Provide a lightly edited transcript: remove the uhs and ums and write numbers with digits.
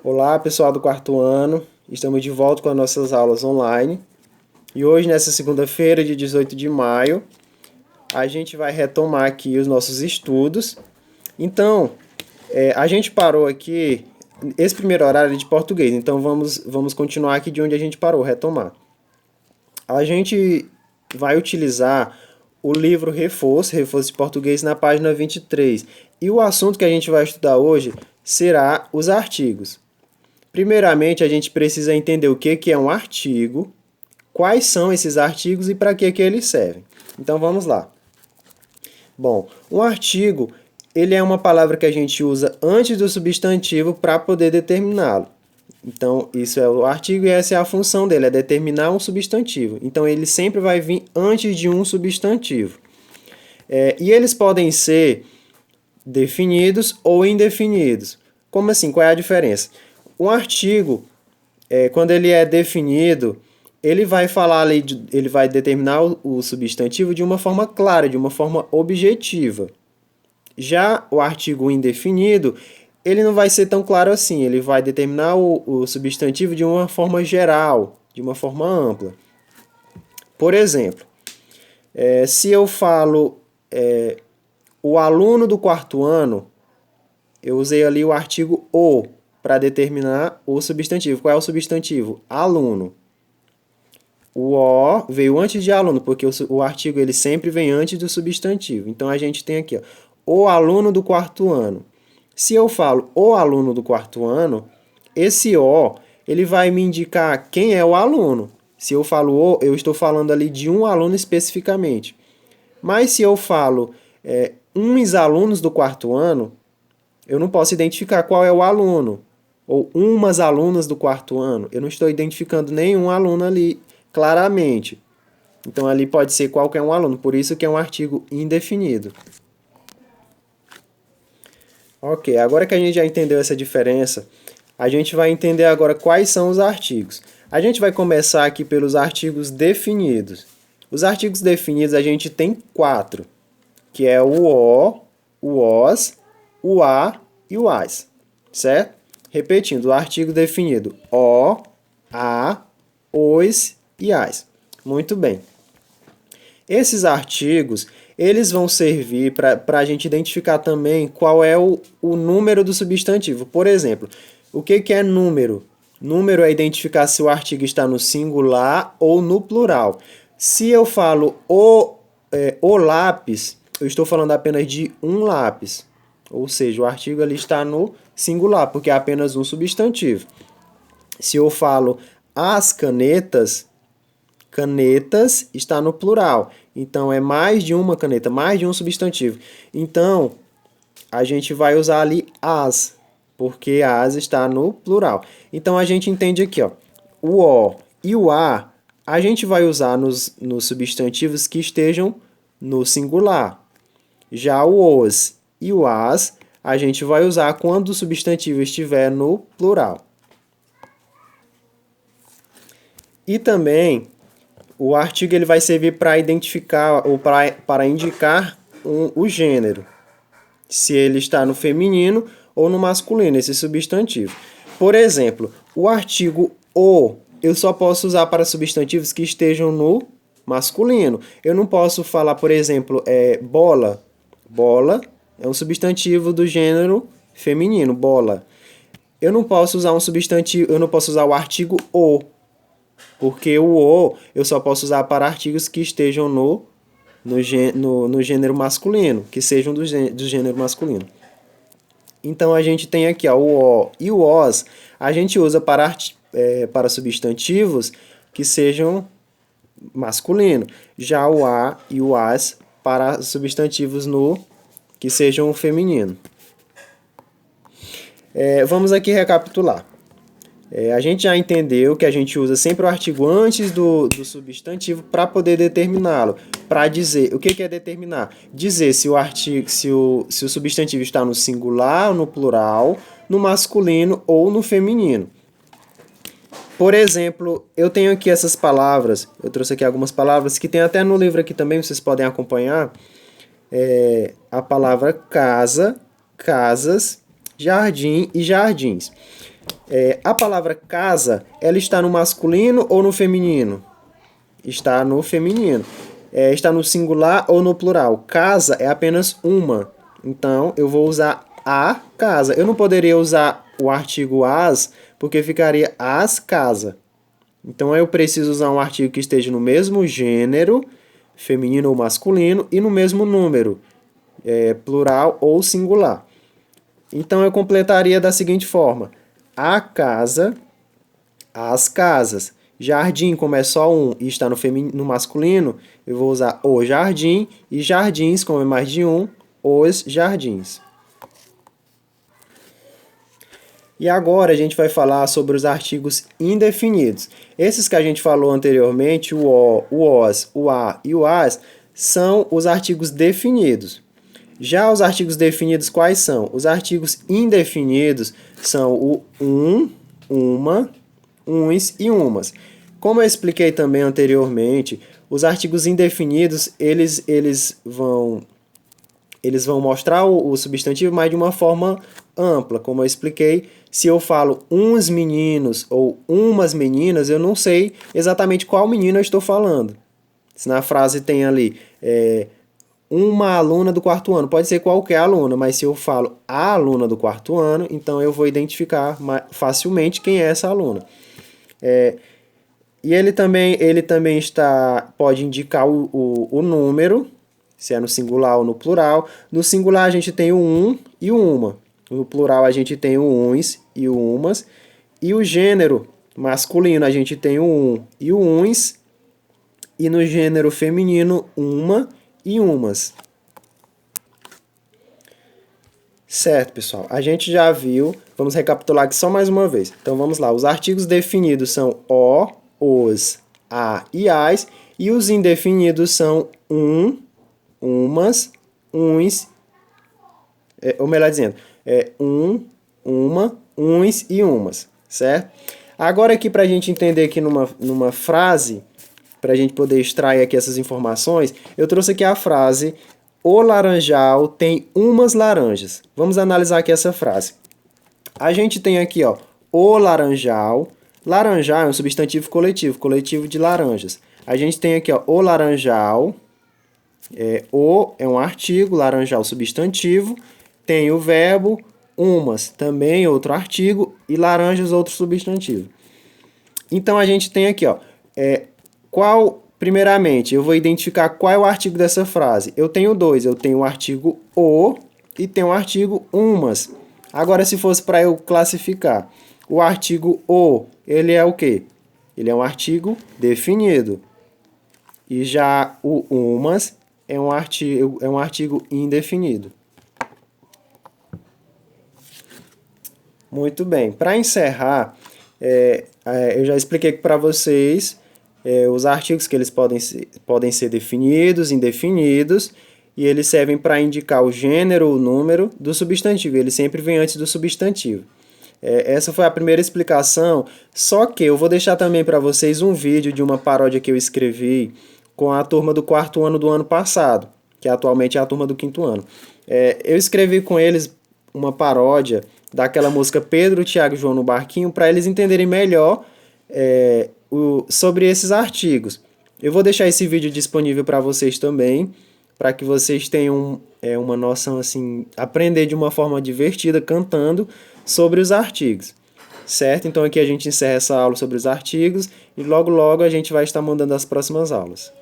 Olá, pessoal do quarto ano. Estamos de volta com as nossas aulas online. E hoje, nessa segunda-feira, de 18 de maio, a gente vai retomar aqui os nossos estudos. Então, a gente parou aqui, esse primeiro horário é de português, então vamos continuar aqui de onde a gente parou, retomar. A gente vai utilizar o livro Reforço de Português na página 23. E o assunto que a gente vai estudar hoje será os artigos. Primeiramente, a gente precisa entender o que é um artigo, quais são esses artigos e para que eles servem. Então vamos lá. Bom, um artigo, ele é uma palavra que a gente usa antes do substantivo para poder determiná-lo. Então, isso é o artigo e essa é a função dele, é determinar um substantivo. Então, ele sempre vai vir antes de um substantivo. E eles podem ser definidos ou indefinidos. Como assim? Qual é a diferença? Um artigo, quando ele é definido, ele vai falar ali, ele vai determinar o substantivo de uma forma clara, de uma forma objetiva. Já o artigo indefinido, ele não vai ser tão claro assim, ele vai determinar o substantivo de uma forma geral, de uma forma ampla. Por exemplo, se eu falo o aluno do quarto ano, eu usei ali o artigo o para determinar o substantivo. Qual é o substantivo? Aluno. O o veio antes de aluno, porque o artigo ele sempre vem antes do substantivo. Então a gente tem aqui, ó, o aluno do quarto ano. Se eu falo o aluno do quarto ano, esse o ele vai me indicar quem é o aluno. Se eu falo o, eu estou falando ali de um aluno especificamente. Mas se eu falo uns alunos do quarto ano, eu não posso identificar qual é o aluno. Ou umas alunas do quarto ano. Eu não estou identificando nenhum aluno ali claramente. Então ali pode ser qualquer um aluno, por isso que é um artigo indefinido. Ok, agora que a gente já entendeu essa diferença, a gente vai entender agora quais são os artigos. A gente vai começar aqui pelos artigos definidos. Os artigos definidos a gente tem 4, que é o os, o a e o as, certo? Repetindo, o artigo definido o, a, os e as. Muito bem. Esses artigos, eles vão servir para a gente identificar também qual é o número do substantivo. Por exemplo, o que é número? Número é identificar se o artigo está no singular ou no plural. Se eu falo o lápis, eu estou falando apenas de um lápis. Ou seja, o artigo ali está no singular, porque é apenas um substantivo. Se eu falo as canetas, canetas está no plural. Então, é mais de uma caneta, mais de um substantivo. Então, a gente vai usar ali as, porque as está no plural. Então, a gente entende aqui, ó, o o e o a gente vai usar nos substantivos que estejam no singular. Já o os e o as, a gente vai usar quando o substantivo estiver no plural. E também o artigo ele vai servir para identificar ou para indicar o gênero, se ele está no feminino ou no masculino, esse substantivo. Por exemplo, o artigo o eu só posso usar para substantivos que estejam no masculino. Eu não posso falar, por exemplo, bola. Bola é um substantivo do gênero feminino, bola. Eu não posso usar um substantivo, eu não posso usar o artigo o, porque o eu só posso usar para artigos que estejam no gênero masculino, que sejam do gênero masculino. Então a gente tem aqui ó, o o e o os, a gente usa para substantivos que sejam masculino. Já o a e o as para substantivos que sejam feminino. Vamos aqui recapitular. A gente já entendeu que a gente usa sempre o artigo antes do substantivo para poder determiná-lo. Para dizer, o que é determinar? Dizer se o substantivo está no singular, no plural, no masculino ou no feminino. Por exemplo, eu tenho aqui essas palavras, eu trouxe aqui algumas palavras que tem até no livro aqui também, vocês podem acompanhar. A palavra casa, casas, jardim e jardins. A palavra casa, ela está no masculino ou no feminino? Está no feminino. Está no singular ou no plural? Casa é apenas uma. Então, eu vou usar a casa. Eu não poderia usar o artigo as, porque ficaria as casa. Então, eu preciso usar um artigo que esteja no mesmo gênero, feminino ou masculino, e no mesmo número, plural ou singular. Então, eu completaria da seguinte forma: a casa, as casas. Jardim, como é só um e está no masculino, eu vou usar o jardim. E jardins, como é mais de um, os jardins. E agora a gente vai falar sobre os artigos indefinidos. Esses que a gente falou anteriormente, o os, o a e o as, são os artigos definidos. Já os artigos definidos quais são? Os artigos indefinidos são o uma, uns e umas. Como eu expliquei também anteriormente, os artigos indefinidos, eles vão mostrar o substantivo, mas de uma forma ampla. Como eu expliquei, se eu falo uns meninos ou umas meninas, eu não sei exatamente qual menino eu estou falando. Se na frase tem ali uma aluna do quarto ano, pode ser qualquer aluna, mas se eu falo a aluna do quarto ano, então eu vou identificar facilmente quem é essa aluna. E ele também pode indicar o número, se é no singular ou no plural. No singular a gente tem o um e o uma. No plural a gente tem o uns e o umas. E o gênero masculino a gente tem o um e o uns. E no gênero feminino, uma e umas. Certo, pessoal. A gente já viu. Vamos recapitular aqui só mais uma vez. Então vamos lá. Os artigos definidos são o, os, a e as. E os indefinidos são umas, uns, ou melhor dizendo, uma, uns e umas, certo? Agora aqui para a gente entender aqui numa frase, para a gente poder extrair aqui essas informações, eu trouxe aqui a frase: o laranjal tem umas laranjas. Vamos analisar aqui essa frase. A gente tem aqui, ó, o laranjal. Laranjal é um substantivo coletivo, coletivo de laranjas. A gente tem aqui, ó, o laranjal. O é um artigo, laranjal substantivo. Tem o verbo umas, também outro artigo, e laranjas outro substantivo. Então a gente tem aqui, ó, primeiramente, eu vou identificar qual é o artigo dessa frase. Eu tenho dois, eu tenho o artigo o e tenho o artigo umas. Agora, se fosse para eu classificar, o artigo o, ele é o quê? Ele é um artigo definido. E já o umas é um artigo indefinido. Muito bem. Para encerrar, eu já expliquei para vocês os artigos que eles podem ser definidos, indefinidos, e eles servem para indicar o gênero, o número do substantivo. Ele sempre vem antes do substantivo. Essa foi a primeira explicação, só que eu vou deixar também para vocês um vídeo de uma paródia que eu escrevi com a turma do quarto ano do ano passado, que atualmente é a turma do quinto ano. Eu escrevi com eles uma paródia daquela música Pedro, Tiago e João no Barquinho, para eles entenderem melhor sobre esses artigos. Eu vou deixar esse vídeo disponível para vocês também, para que vocês tenham uma noção, assim, aprender de uma forma divertida, cantando, sobre os artigos. Certo? Então aqui a gente encerra essa aula sobre os artigos e logo logo a gente vai estar mandando as próximas aulas.